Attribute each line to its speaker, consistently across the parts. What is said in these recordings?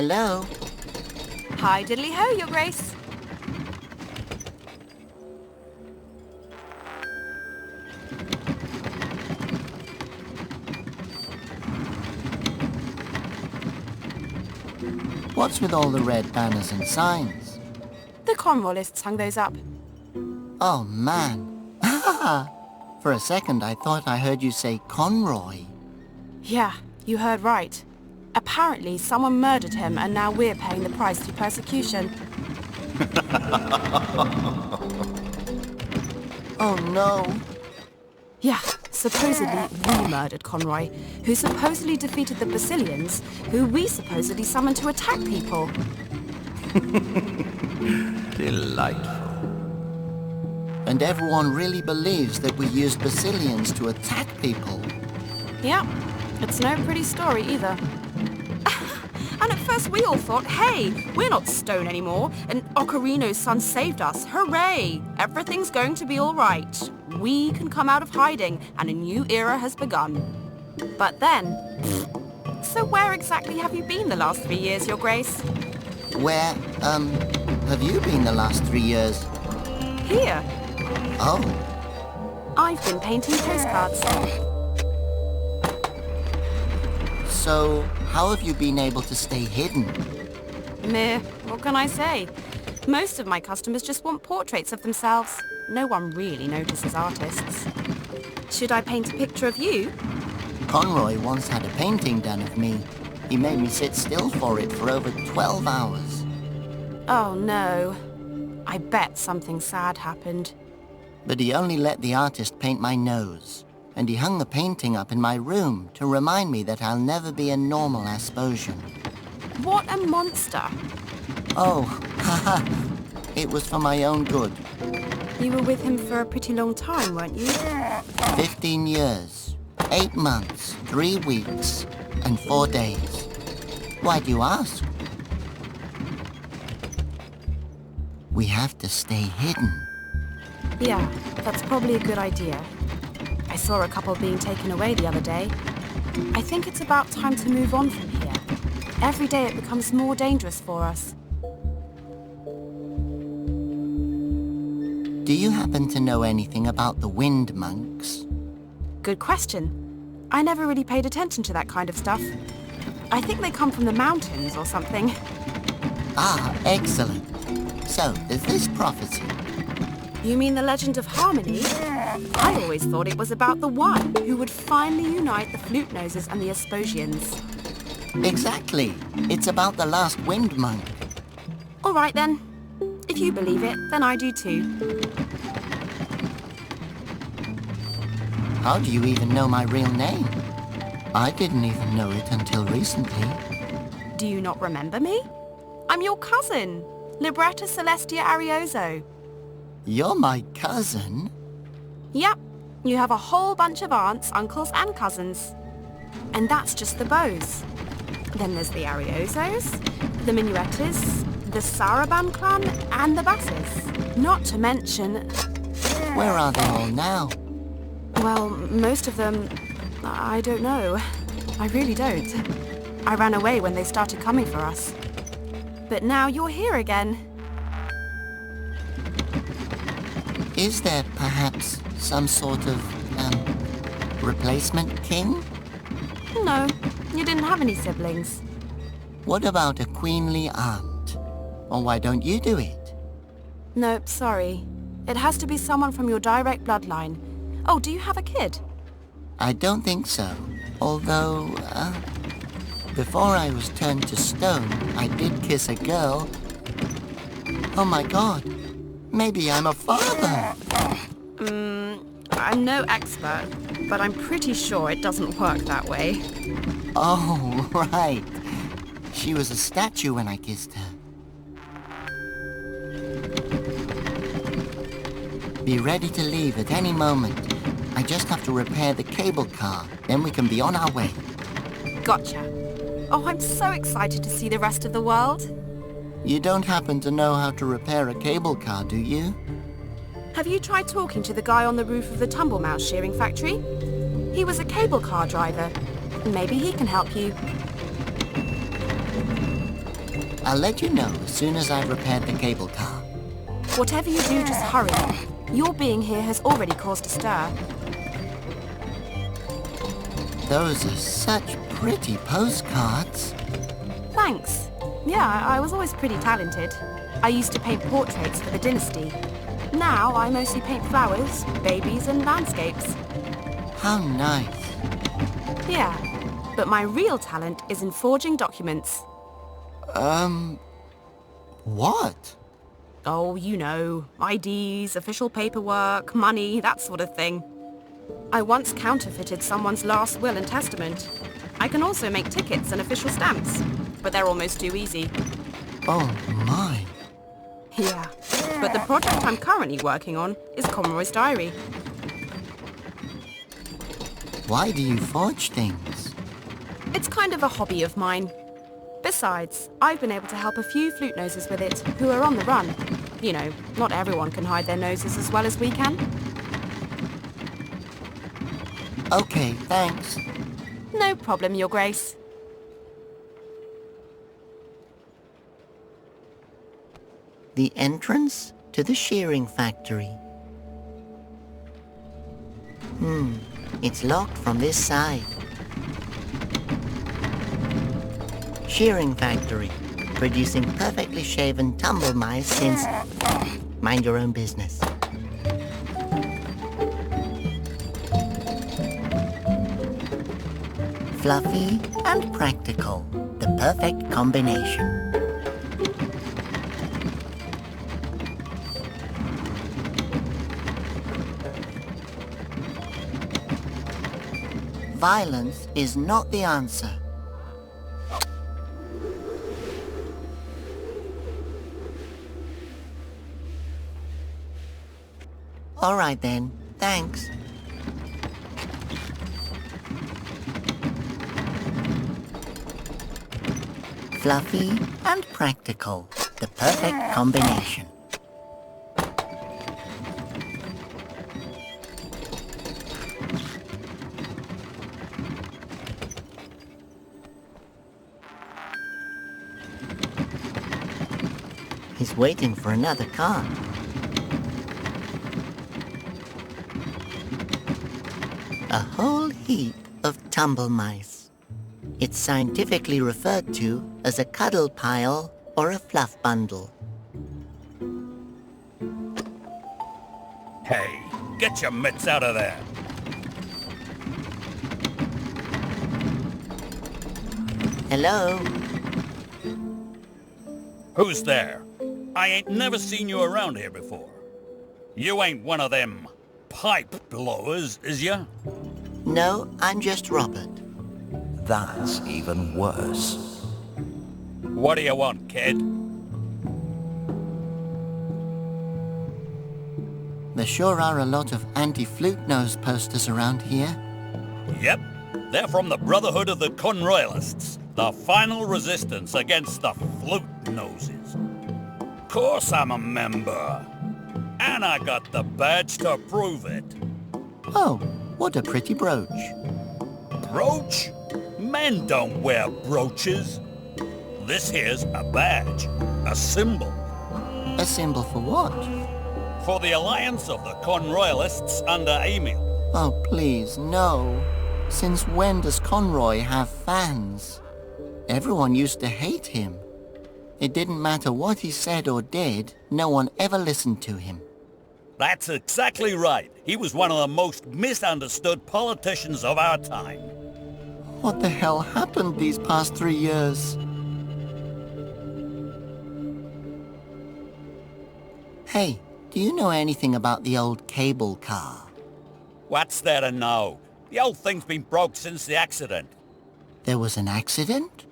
Speaker 1: Hello?
Speaker 2: Hi, diddly-ho, Your Grace.
Speaker 1: What's with all the red banners and signs?
Speaker 2: The Conroyalists hung those up.
Speaker 1: Oh, man. For a second, I thought I heard you say Conroy.
Speaker 2: Yeah, you heard right. Apparently, someone murdered him, and now we're paying the price through persecution.
Speaker 1: Oh, no.
Speaker 2: Yeah, supposedly we murdered Conroy, who supposedly defeated the Basilians, who we supposedly summoned to attack people.
Speaker 3: Delightful.
Speaker 1: And everyone really believes that we used Basilians to attack people.
Speaker 2: Yeah, it's no pretty story either. And at first we all thought, hey, we're not stone anymore, and Ocarino's son saved us. Hooray! Everything's going to be all right. We can come out of hiding, and a new era has begun. But then... So where exactly have you been the last 3 years, Your Grace?
Speaker 1: Where, have you been the last 3 years?
Speaker 2: Here.
Speaker 1: Oh.
Speaker 2: I've been painting postcards.
Speaker 1: So, how have you been able to stay hidden?
Speaker 2: Meh, what can I say? Most of my customers just want portraits of themselves. No one really notices artists. Should I paint a picture of you?
Speaker 1: Conroy once had a painting done of me. He made me sit still for it for over 12 hours.
Speaker 2: Oh no. I bet something sad happened.
Speaker 1: But he only let the artist paint my nose. And he hung the painting up in my room to remind me that I'll never be a normal Asposian.
Speaker 2: What a monster.
Speaker 1: Oh, haha. It was for my own good.
Speaker 2: You were with him for a pretty long time, weren't you?
Speaker 1: 15 years, 8 months, 3 weeks, and 4 days. Why do you ask? We have to stay hidden.
Speaker 2: Yeah, that's probably a good idea. I saw a couple being taken away the other day. I think it's about time to move on from here. Every day it becomes more dangerous for us.
Speaker 1: Do you happen to know anything about the Wind Monks?
Speaker 2: Good question. I never really paid attention to that kind of stuff. I think they come from the mountains or something.
Speaker 1: Ah, excellent. So, there's this prophecy.
Speaker 2: You mean the Legend of Harmony? I always thought it was about the one who would finally unite the Flute Noses and the Asposians.
Speaker 1: Exactly. It's about the last Wind Monk.
Speaker 2: All right then. If you believe it, then I do too.
Speaker 1: How do you even know my real name? I didn't even know it until recently.
Speaker 2: Do you not remember me? I'm your cousin, Libretta Celestia Arioso.
Speaker 1: You're my cousin?
Speaker 2: Yep, you have a whole bunch of aunts, uncles and cousins. And that's just the Bows. Then there's the Ariosos, the Minuettas, the Saraban clan, and the Basses. Not to mention...
Speaker 1: Where are they all now?
Speaker 2: Well, most of them... I don't know. I really don't. I ran away when they started coming for us. But now you're here again.
Speaker 1: Is there perhaps some sort of, replacement king?
Speaker 2: No, you didn't have any siblings.
Speaker 1: What about a queenly aunt? Or why don't you do it?
Speaker 2: Nope, sorry. It has to be someone from your direct bloodline. Oh, do you have a kid?
Speaker 1: I don't think so. Although, before I was turned to stone, I did kiss a girl. Oh my god. Maybe I'm a father.
Speaker 2: I'm no expert, but I'm pretty sure it doesn't work that way.
Speaker 1: Oh, right. She was a statue when I kissed her. Be ready to leave at any moment. I just have to repair the cable car, then we can be on our way.
Speaker 2: Gotcha. Oh, I'm so excited to see the rest of the world.
Speaker 1: You don't happen to know how to repair a cable car, do you?
Speaker 2: Have you tried talking to the guy on the roof of the Tumble Mouse shearing factory? He was a cable car driver. Maybe he can help you.
Speaker 1: I'll let you know as soon as I've repaired the cable car.
Speaker 2: Whatever you do, just hurry. Your being here has already caused a stir.
Speaker 1: Those are such pretty postcards.
Speaker 2: Thanks. Yeah, I was always pretty talented. I used to paint portraits for the dynasty. Now I mostly paint flowers, babies and landscapes.
Speaker 1: How nice.
Speaker 2: Yeah, but my real talent is in forging documents.
Speaker 1: What?
Speaker 2: Oh, you know, IDs, official paperwork, money, that sort of thing. I once counterfeited someone's last will and testament. I can also make tickets and official stamps, but they're almost too easy.
Speaker 1: Oh my.
Speaker 2: Yeah, but the project I'm currently working on is Conroy's diary.
Speaker 1: Why do you forge things?
Speaker 2: It's kind of a hobby of mine. Besides, I've been able to help a few flute noses with it who are on the run. You know, not everyone can hide their noses as well as we can.
Speaker 1: Okay, thanks.
Speaker 2: No problem, Your Grace.
Speaker 1: The entrance to the shearing factory. It's locked from this side. Shearing factory, producing perfectly shaven tumble mice since... Mind your own business. Fluffy and practical, the perfect combination. Violence is not the answer. All right then, thanks. Fluffy and practical, the perfect combination. He's waiting for another car. A whole heap of tumble mice. It's scientifically referred to as a cuddle pile or a fluff bundle.
Speaker 3: Hey, get your mitts out of there.
Speaker 1: Hello?
Speaker 3: Who's there? I ain't never seen you around here before. You ain't one of them pipe blowers, is ya?
Speaker 1: No, I'm just Robert.
Speaker 4: That's even worse.
Speaker 3: What do you want, kid?
Speaker 1: There sure are a lot of anti-flute nose posters around here.
Speaker 3: Yep, they're from the Brotherhood of the Conroyalists, the final resistance against the flute noses. Course I'm a member. And I got the badge to prove it.
Speaker 1: Oh, what a pretty brooch.
Speaker 3: Brooch? Men don't wear brooches. This here's a badge, a symbol.
Speaker 1: A symbol for what?
Speaker 3: For the alliance of the Conroyalists under Emil.
Speaker 1: Oh, please, no. Since when does Conroy have fans? Everyone used to hate him. It didn't matter what he said or did, no one ever listened to him.
Speaker 3: That's exactly right. He was one of the most misunderstood politicians of our time.
Speaker 1: What the hell happened these past 3 years? Hey, do you know anything about the old cable car?
Speaker 3: What's there to know? The old thing's been broke since the accident.
Speaker 1: There was an accident?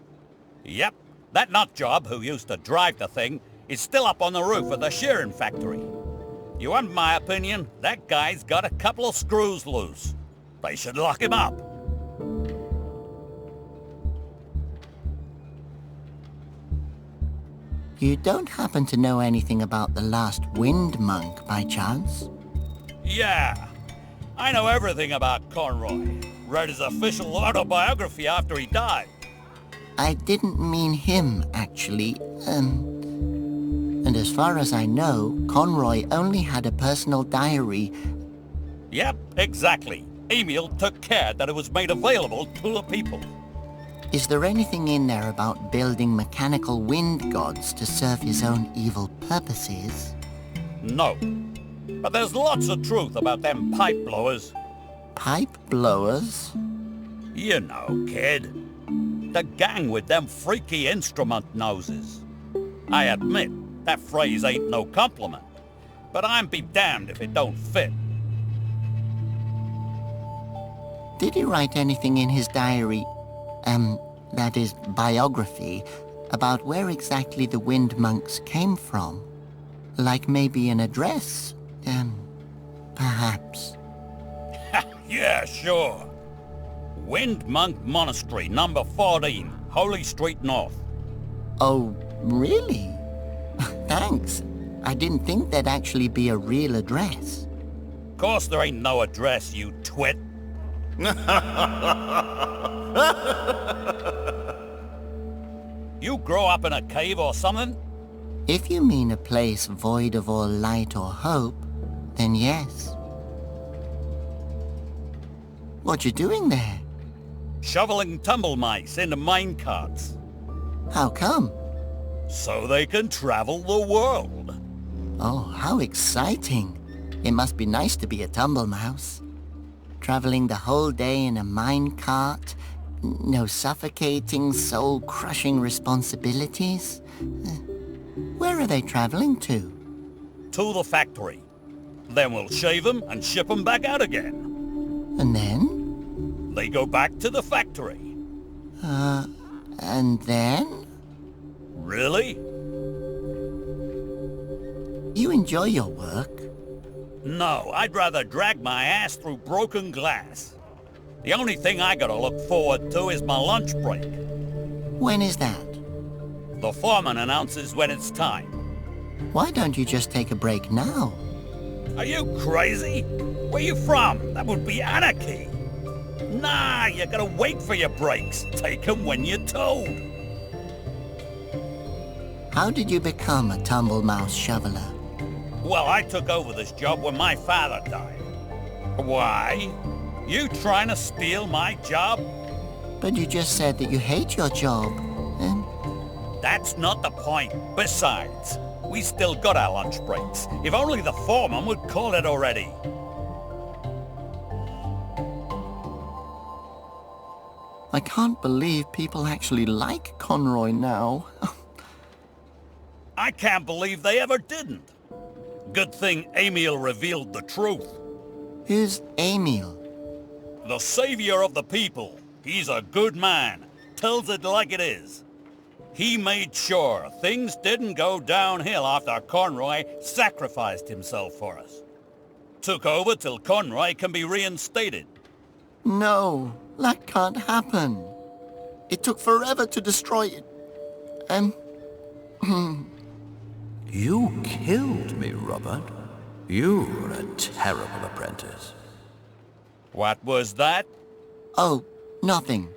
Speaker 3: Yep. That nut job who used to drive the thing is still up on the roof of the shearing factory. You want my opinion? That guy's got a couple of screws loose. They should lock him up.
Speaker 1: You don't happen to know anything about the last Wind Monk, by chance?
Speaker 3: Yeah. I know everything about Conroy. Read his official autobiography after he died.
Speaker 1: I didn't mean him, actually. And as far as I know, Conroy only had a personal diary.
Speaker 3: Yep, exactly. Emil took care that it was made available to the people.
Speaker 1: Is there anything in there about building mechanical wind gods to serve his own evil purposes?
Speaker 3: No. But there's lots of truth about them pipe blowers.
Speaker 1: Pipe blowers?
Speaker 3: You know, kid. The gang with them freaky instrument noses. I admit, that phrase ain't no compliment. But I'm be damned if it don't fit.
Speaker 1: Did he write anything in his diary, that is, biography, about where exactly the Wind Monks came from? Like maybe an address? Perhaps.
Speaker 3: Yeah, sure. Wind Monk Monastery, number 14, Holy Street North.
Speaker 1: Oh, really? Thanks. I didn't think there'd actually be a real address.
Speaker 3: Course there ain't no address, you twit. You grow up in a cave or something?
Speaker 1: If you mean a place void of all light or hope, then yes. What you doing there?
Speaker 3: Shoveling tumble mice into mine carts.
Speaker 1: How come?
Speaker 3: So they can travel the world.
Speaker 1: Oh, how exciting. It must be nice to be a tumble mouse. Traveling the whole day in a mine cart. No suffocating, soul-crushing responsibilities. Where are they traveling to?
Speaker 3: To the factory. Then we'll shave them and ship them back out again.
Speaker 1: And then?
Speaker 3: They go back to the factory.
Speaker 1: And then?
Speaker 3: Really?
Speaker 1: You enjoy your work?
Speaker 3: No, I'd rather drag my ass through broken glass. The only thing I gotta look forward to is my lunch break.
Speaker 1: When is that?
Speaker 3: The foreman announces when it's time.
Speaker 1: Why don't you just take a break now?
Speaker 3: Are you crazy? Where you from? That would be anarchy. Nah, you gotta wait for your breaks. Take them when you're told.
Speaker 1: How did you become a tumble mouse shoveler?
Speaker 3: Well, I took over this job when my father died. Why? You trying to steal my job?
Speaker 1: But you just said that you hate your job.
Speaker 3: That's not the point. Besides, we still got our lunch breaks. If only the foreman would call it already.
Speaker 1: I can't believe people actually like Conroy now.
Speaker 3: I can't believe they ever didn't. Good thing Emil revealed the truth.
Speaker 1: Who's Emil?
Speaker 3: The savior of the people. He's a good man. Tells it like it is. He made sure things didn't go downhill after Conroy sacrificed himself for us. Took over till Conroy can be reinstated.
Speaker 1: No, that can't happen. It took forever to destroy it.
Speaker 4: You killed me, Robert. You're a terrible apprentice.
Speaker 3: What was that?
Speaker 1: Oh, nothing.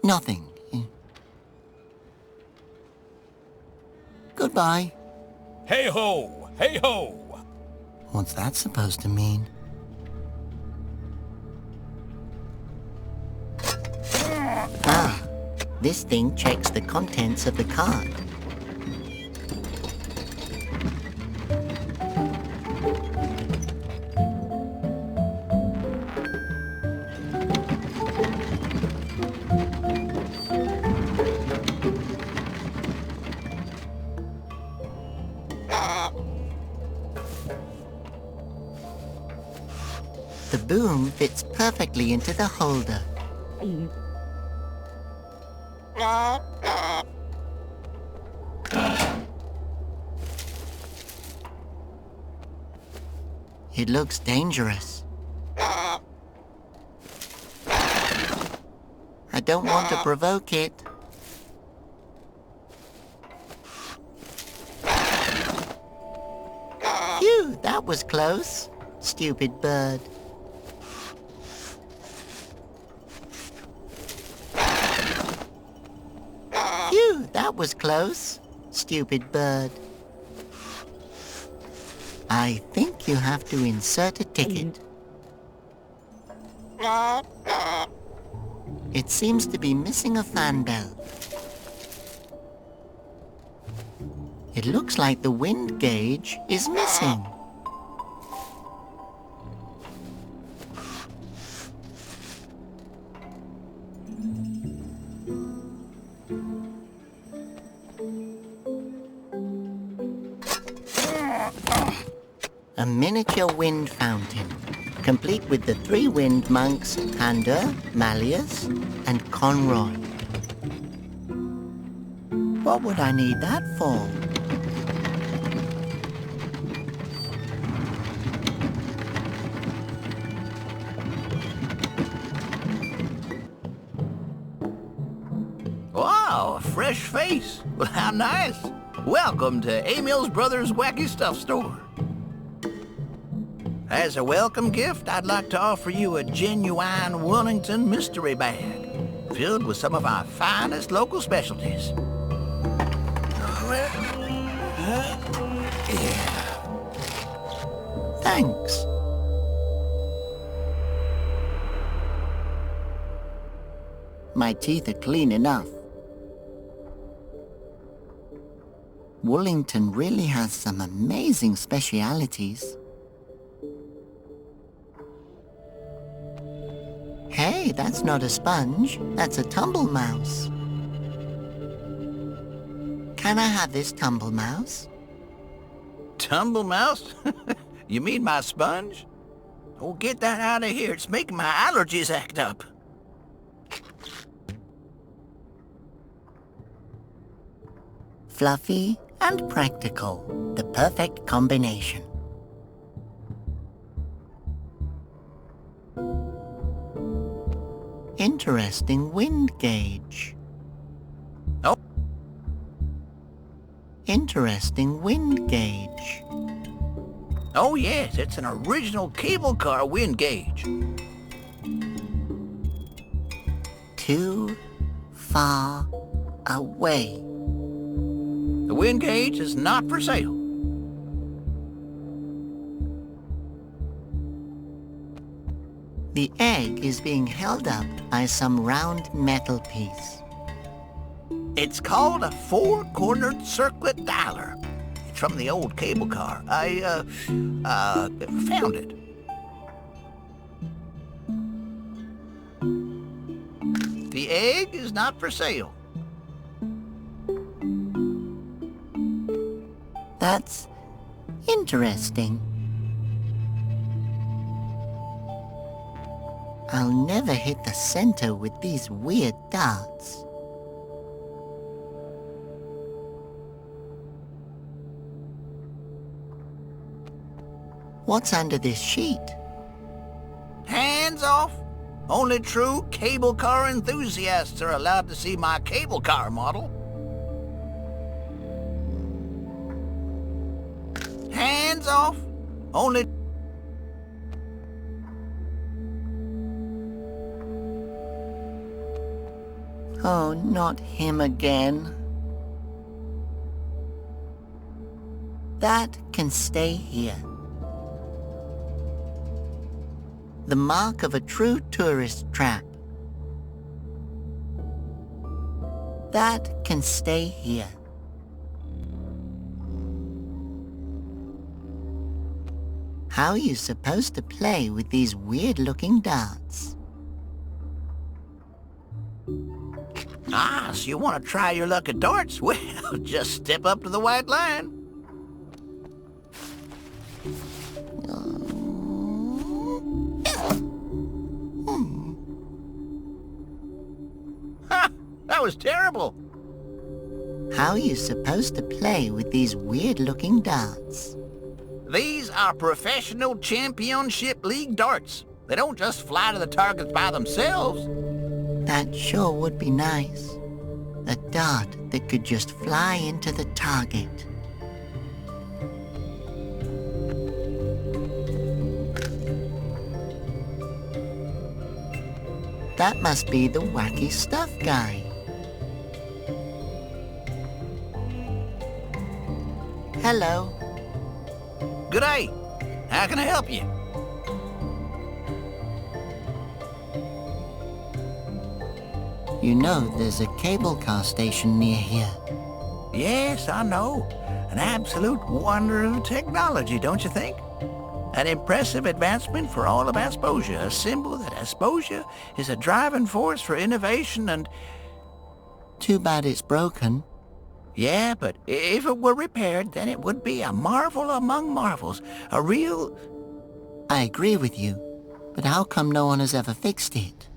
Speaker 1: Nothing. Goodbye.
Speaker 3: Hey-ho! Hey-ho!
Speaker 1: What's that supposed to mean? Ah, this thing checks the contents of the card. The boom fits perfectly into the holder. It looks dangerous. I don't want to provoke it. Phew, that was close. Stupid bird. That was close, stupid bird. I think you have to insert a ticket. It seems to be missing a fan bell. It looks like the wind gauge is missing. A miniature wind fountain, complete with the 3 wind monks Hander, Malleus, and Conroy. What would I need that for?
Speaker 4: Wow, a fresh face. Well, how nice. Welcome to Emil's Brothers Wacky Stuff Store. As a welcome gift, I'd like to offer you a genuine Wellington mystery bag, filled with some of our finest local specialties.
Speaker 1: Thanks. My teeth are clean enough. Wellington really has some amazing specialities. Hey, that's not a sponge. That's a tumble mouse. Can I have this tumble mouse?
Speaker 4: Tumble mouse? You mean my sponge? Oh, get that out of here. It's making my allergies act up.
Speaker 1: Fluffy and practical. The perfect combination. Interesting wind gauge.
Speaker 4: Oh.
Speaker 1: Interesting wind gauge.
Speaker 4: Oh, yes, it's an original cable car wind gauge.
Speaker 1: Too far away.
Speaker 4: The wind gauge is not for sale.
Speaker 1: The egg is being held up by some round metal piece.
Speaker 4: It's called a 4-cornered circlet dialer. It's from the old cable car. I found it. The egg is not for sale.
Speaker 1: That's interesting. I'll never hit the center with these weird darts. What's under this sheet?
Speaker 4: Hands off. Only true cable car enthusiasts are allowed to see my cable car model. Hands off. Only...
Speaker 1: Oh, not him again. That can stay here. The mark of a true tourist trap. That can stay here. How are you supposed to play with these weird-looking darts?
Speaker 4: Ah, so you want to try your luck at darts? Well, just step up to the white line. Ha! That was terrible.
Speaker 1: How are you supposed to play with these weird-looking darts?
Speaker 4: These are professional championship league darts. They don't just fly to the targets by themselves.
Speaker 1: That sure would be nice. A dart that could just fly into the target. That must be the wacky stuff guy. Hello.
Speaker 4: Good day. How can I help you?
Speaker 1: You know, there's a cable car station near here.
Speaker 4: Yes, I know. An absolute wonder of technology, don't you think? An impressive advancement for all of Asposia, a symbol that Asposia is a driving force for innovation and...
Speaker 1: Too bad it's broken.
Speaker 4: Yeah, but if it were repaired, then it would be a marvel among marvels. A real...
Speaker 1: I agree with you, but how come no one has ever fixed it?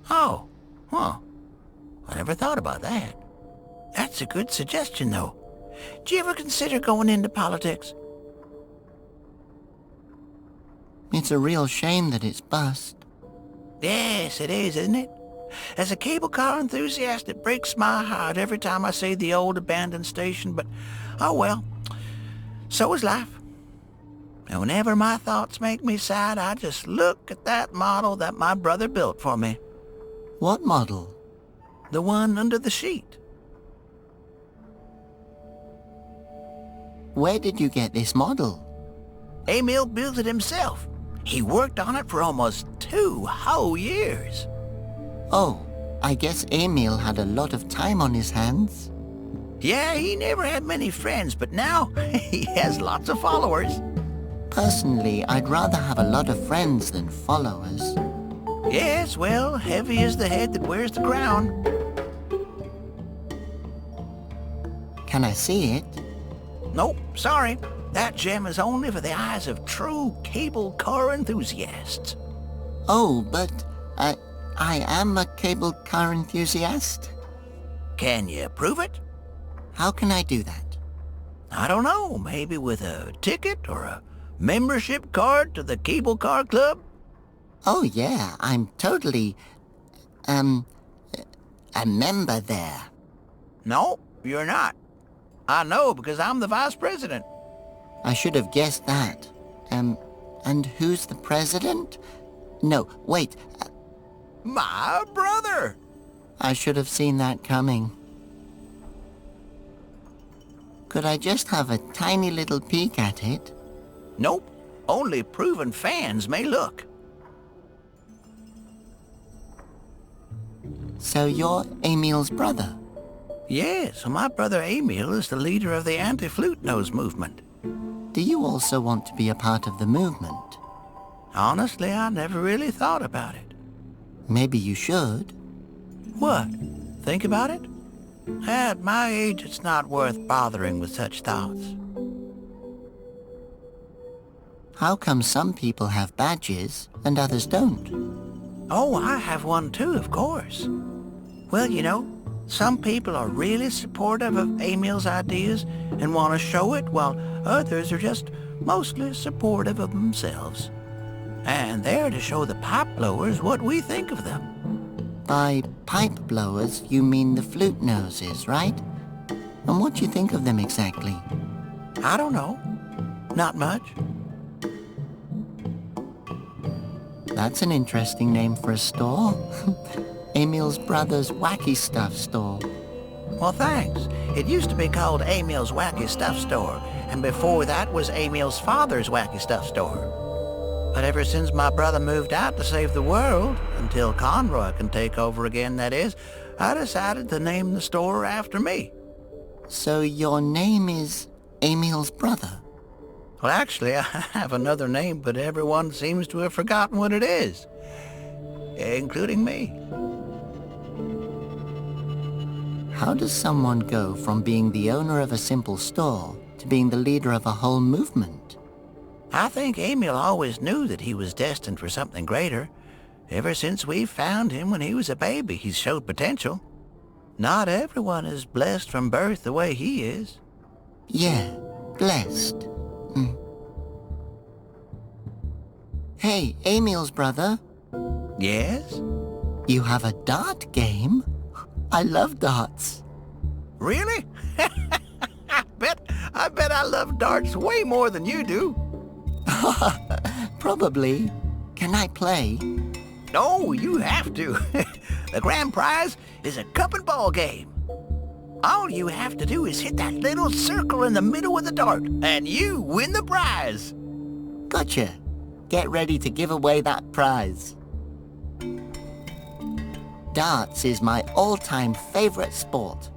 Speaker 4: Oh, huh. I never thought about that. That's a good suggestion, though. Do you ever consider going into politics?
Speaker 1: It's a real shame that it's bust.
Speaker 4: Yes, it is, isn't it? As a cable car enthusiast, it breaks my heart every time I see the old abandoned station, but oh well. So is life. And whenever my thoughts make me sad, I just look at that model that my brother built for me.
Speaker 1: What model?
Speaker 4: The one under the sheet.
Speaker 1: Where did you get this model?
Speaker 4: Emil built it himself. He worked on it for almost 2 whole years.
Speaker 1: Oh, I guess Emil had a lot of time on his hands.
Speaker 4: Yeah, he never had many friends, but now he has lots of followers.
Speaker 1: Personally, I'd rather have a lot of friends than followers.
Speaker 4: Yes, well, heavy is the head that wears the crown.
Speaker 1: Can I see it?
Speaker 4: Nope, sorry. That gem is only for the eyes of true cable car enthusiasts.
Speaker 1: Oh, but I am a cable car enthusiast.
Speaker 4: Can you prove it?
Speaker 1: How can I do that?
Speaker 4: I don't know, maybe with a ticket or a membership card to the Cable Car Club?
Speaker 1: Oh yeah, I'm totally, a member there.
Speaker 4: No, you're not. I know because I'm the vice president.
Speaker 1: I should have guessed that. And who's the president? No, wait,
Speaker 4: My brother!
Speaker 1: I should have seen that coming. Could I just have a tiny little peek at it?
Speaker 4: Nope, only proven fans may look.
Speaker 1: So you're Emil's brother?
Speaker 4: Yes, my brother Emil is the leader of the anti-flute nose movement.
Speaker 1: Do you also want to be a part of the movement?
Speaker 4: Honestly, I never really thought about it.
Speaker 1: Maybe you should.
Speaker 4: What? Think about it? At my age, it's not worth bothering with such thoughts.
Speaker 1: How come some people have badges and others don't?
Speaker 4: Oh, I have one too, of course. Well, you know, some people are really supportive of Emil's ideas and want to show it, while others are just mostly supportive of themselves. And they're to show the pipe blowers what we think of them.
Speaker 1: By pipe blowers, you mean the flute noses, right? And what do you think of them exactly?
Speaker 4: I don't know. Not much.
Speaker 1: That's an interesting name for a store. Emil's brother's Wacky Stuff Store.
Speaker 4: Well, thanks. It used to be called Emil's Wacky Stuff Store, and before that was Emil's father's Wacky Stuff Store. But ever since my brother moved out to save the world, until Conroy can take over again, that is, I decided to name the store after me.
Speaker 1: So your name is Emil's brother?
Speaker 4: Well, actually, I have another name, but everyone seems to have forgotten what it is, including me.
Speaker 1: How does someone go from being the owner of a simple store to being the leader of a whole movement?
Speaker 4: I think Emil always knew that he was destined for something greater. Ever since we found him when he was a baby, he's showed potential. Not everyone is blessed from birth the way he is.
Speaker 1: Yeah, blessed. Hey, Emil's brother.
Speaker 4: Yes?
Speaker 1: You have a dart game? I love darts.
Speaker 4: Really? I bet I love darts way more than you do.
Speaker 1: Probably. Can I play?
Speaker 4: No, you have to. The grand prize is a cup and ball game. All you have to do is hit that little circle in the middle of the dart, and you win the prize.
Speaker 1: Gotcha. Get ready to give away that prize. Darts is my all-time favorite sport.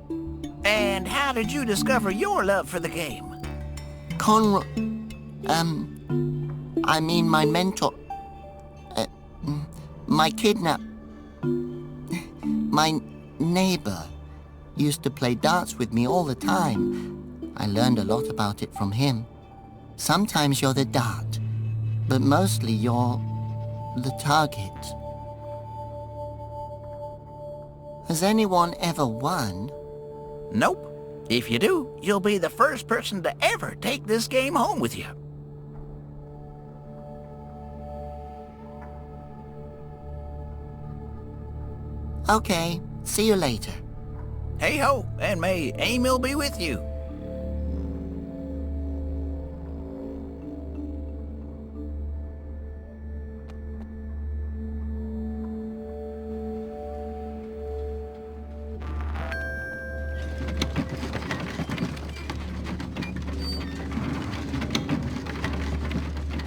Speaker 4: And how did you discover your love for the game?
Speaker 1: My mentor... My neighbor used to play darts with me all the time. I learned a lot about it from him. Sometimes you're the dart, but mostly you're the target. Has anyone ever won?
Speaker 4: Nope. If you do, you'll be the first person to ever take this game home with you.
Speaker 1: Okay, see you later.
Speaker 4: Hey-ho, and may Emil be with you.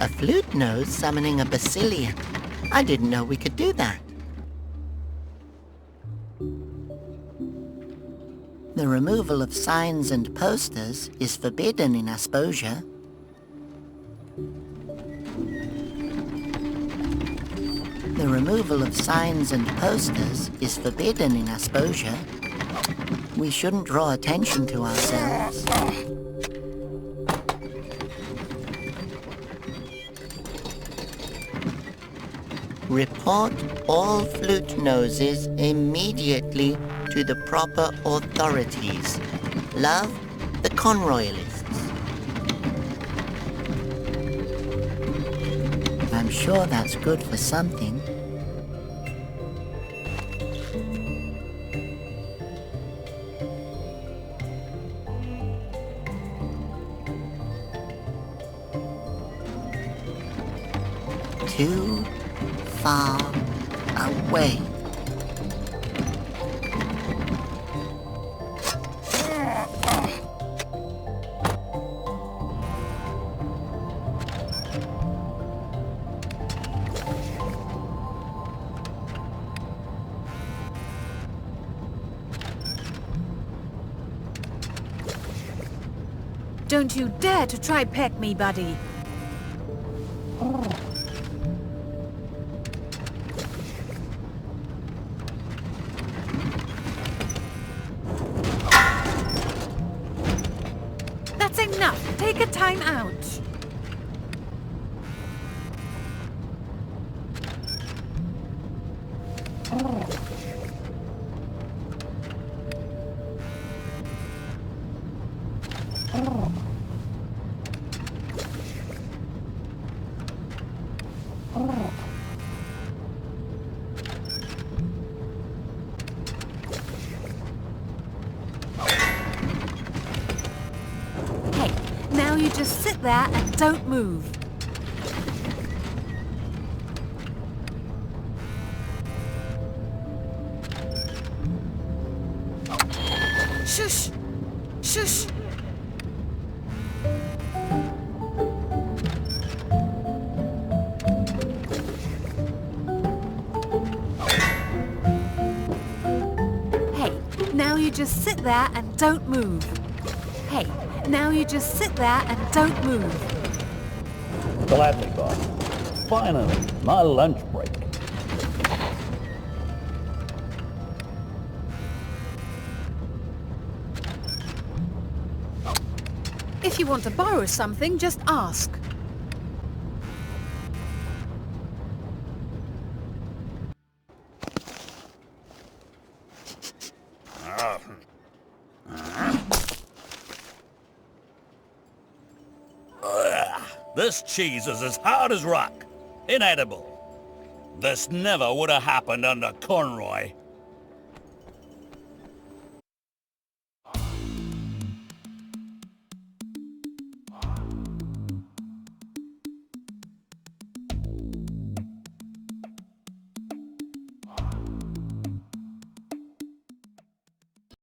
Speaker 1: A flute nose summoning a Basilian. I didn't know we could do that. The removal of signs and posters is forbidden in Asposia. The removal of signs and posters is forbidden in Asposia. We shouldn't draw attention to ourselves. Report all flute noses immediately to the proper authorities. Love, the Conroyalists. I'm sure that's good for something. Too far away.
Speaker 5: Don't you dare to try peck me, buddy. That's enough. Take a time out. Hey, now you just sit there and don't move. Shush! Shush! Hey, now you just sit there and don't move. Hey, now you just sit there and don't move.
Speaker 3: Gladly, boss. Finally, my lunch break.
Speaker 5: If you want to borrow something, just ask.
Speaker 3: This cheese is as hard as rock. Inedible. This never would have happened under Conroy.